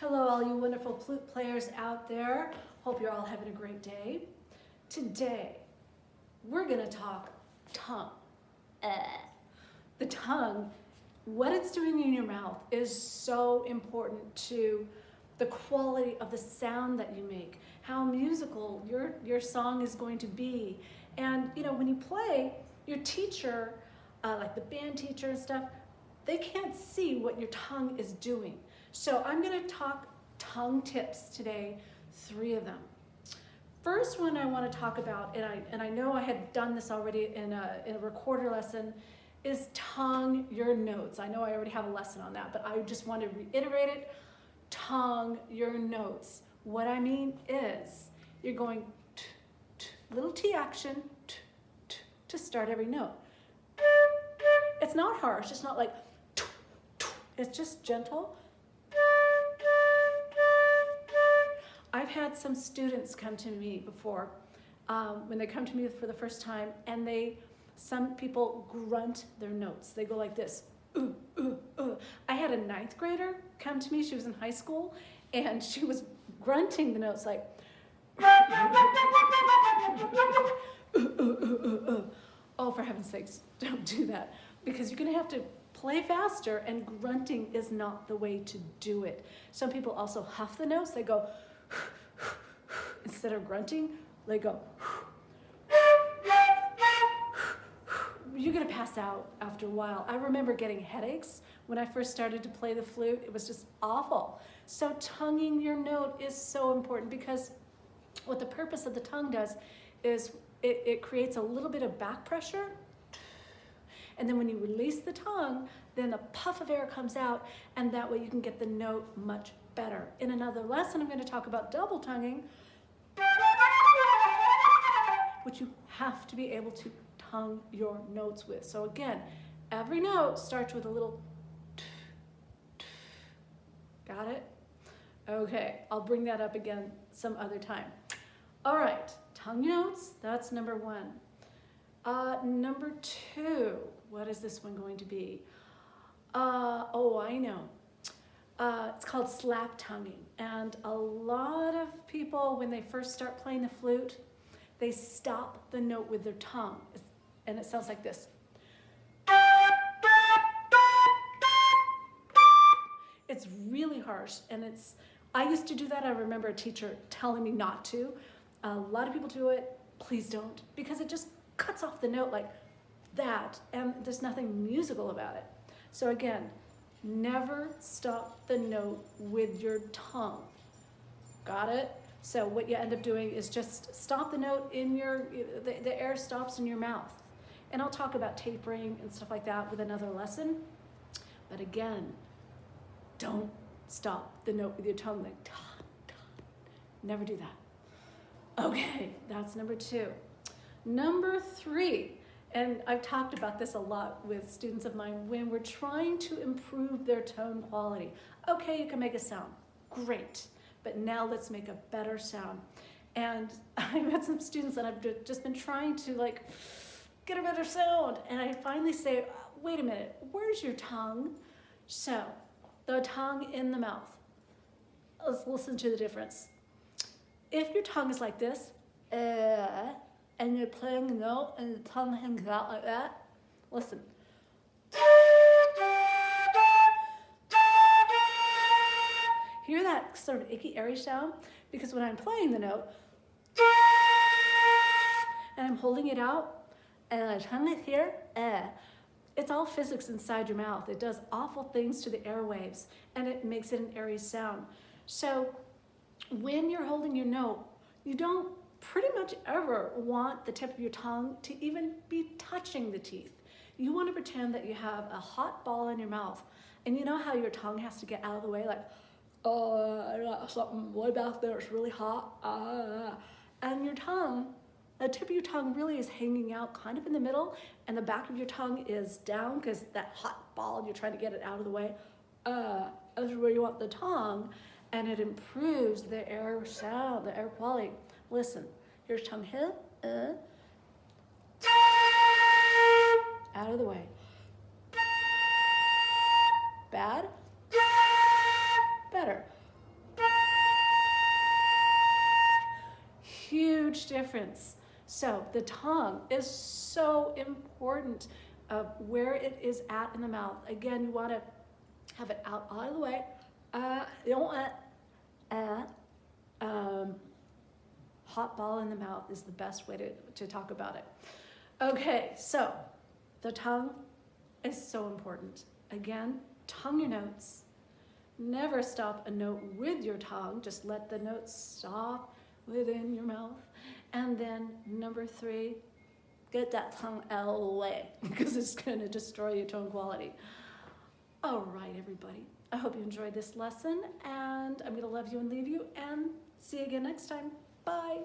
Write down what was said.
Hello, all you wonderful flute players out there. Hope you're all having a great day. Today, we're gonna talk tongue. The tongue, what it's doing in your mouth is so important to the quality of the sound that you make, how musical your song is going to be. And you know, when you play, your teacher, like the band teacher and stuff, they can't see what your tongue is doing. So I'm gonna talk tongue tips today, 3 of them. First one I wanna talk about, and I know I had done this already in a recorder lesson, is tongue your notes. I know I already have a lesson on that, but I just want to reiterate it. Tongue your notes. What I mean is, you're going t, t, little T action, t, t, to start every note. It's not harsh, it's not like, t, t, it's just gentle. I've had some students come to me before, when they come to me for the first time, and some people grunt their notes. They go like this, I had a 9th grader come to me, she was in high school, and she was grunting the notes like, oh, for heaven's sakes, don't do that, because you're gonna have to play faster, and grunting is not the way to do it. Some people also huff the notes, they go, instead of grunting, they go, you're gonna pass out after a while. I remember getting headaches when I first started to play the flute. It was just awful. So tonguing your note is so important, because what the purpose of the tongue does is it creates a little bit of back pressure. And then when you release the tongue, then a puff of air comes out, and that way you can get the note much better. In another lesson, I'm going to talk about double tonguing, which you have to be able to tongue your notes with. So again, every note starts with a little t, t. Got it? Okay, I'll bring that up again some other time. All right, tongue notes, that's number 1. Number 2, what is this one going to be? Oh, I know. It's called slap tonguing. And a lot of people, when they first start playing the flute, they stop the note with their tongue. And it sounds like this. It's really harsh, and I used to do that. I remember a teacher telling me not to. A lot of people do it. Please don't, because it just cuts off the note like that, and there's nothing musical about it. So again, never stop the note with your tongue. Got it? So what you end up doing is just stop the note in the air stops in your mouth. And I'll talk about tapering and stuff like that with another lesson. But again, don't stop the note with your tongue like ta, ta. Never do that. Okay, that's number 2. Number 3, and I've talked about this a lot with students of mine, when we're trying to improve their tone quality. Okay, you can make a sound, great, but now let's make a better sound. And I've had some students that I've just been trying to like get a better sound, and I finally say, wait a minute, where's your tongue? So, the tongue in the mouth. Let's listen to the difference. If your tongue is like this, and you're playing a note and the tongue hangs out like that, listen. Hear that sort of icky, airy sound? Because when I'm playing the note, and I'm holding it out, and my tongue is here, it's all physics inside your mouth. It does awful things to the airwaves, and it makes it an airy sound. So when you're holding your note, you don't pretty much ever want the tip of your tongue to even be touching the teeth. You want to pretend that you have a hot ball in your mouth, and you know how your tongue has to get out of the way, like, oh, something way back there, it's really hot, and your tongue, the tip of your tongue really is hanging out kind of in the middle, and the back of your tongue is down because that hot ball, you're trying to get it out of the way. That's where you want the tongue, and it improves the air sound, the air quality. Listen, here's tongue here, out of the way. Bad, better. difference. So the tongue is so important of where it is at in the mouth. Again, you want to have it out all the way. You don't want hot ball in the mouth is the best way to talk about it. Okay, so the tongue is so important. Again, tongue your notes. Never stop a note with your tongue. Just let the notes stop within your mouth. And then number 3, get that tongue out of the way because it's going to destroy your tone quality. All right, everybody. I hope you enjoyed this lesson, and I'm going to love you and leave you, and see you again next time. Bye.